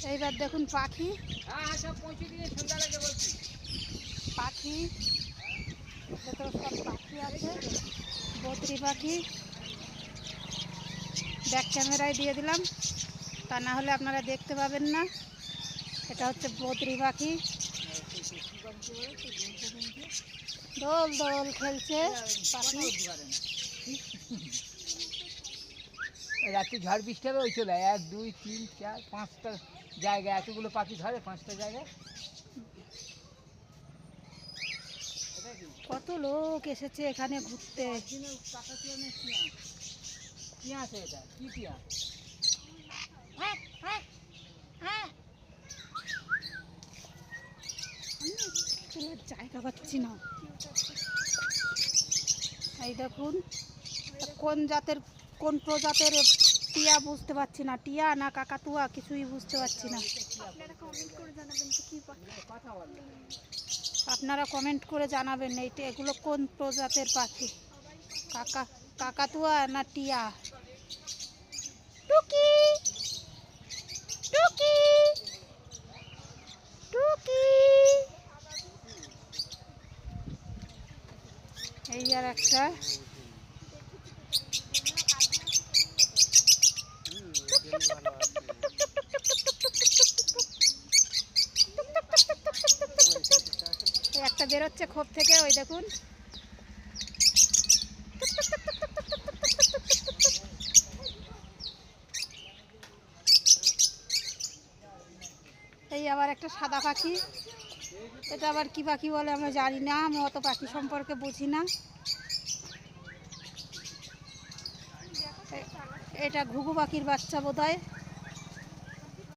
এইবার দেখুন পাখি পাখি ভেতরে সব পাখি আছে, বদ্রি পাখি। ব্যাক ক্যামেরায় দিয়ে দিলাম, তা না হলে আপনারা দেখতে পাবেন না। এটা হচ্ছে বদ্রি পাখি, দোল দোল খেলছে পাখি। রাত্রে ঝড় বৃষ্টি হবে, ওই চলে 1 2 3 4 5টা জায়গায় এতগুলো পাখি ধরে, 5টা জায়গায়। কত লোক এসেছে এখানে ঘুরতে। টিয়া আছে, এটা কি টিয়া? জায়গা পাচ্ছি না। এই দেখুন কোন জাতের কোন প্রজাতের টিয়া বুঝতে পারছি না, টিয়া না কাকাতুয়া কিছুই বুঝতে পারছি না। আপনারা কমেন্ট করে জানাবেন এইটা এগুলো কোন প্রজাতের পাখি, কাকাতুয়া না টিয়া। টুকি টুকি টুকি, এই আর একটা। একটা বেরোচ্ছে খোপ থেকে, ওই দেখুন। এই আবার একটা সাদা পাখি, এটা আবার কি পাখি বলে আমরা জানি না, আমি অত পাখি সম্পর্কে বুঝি না। এটা ঘুঘু পাখির বাচ্চা বোধহয়।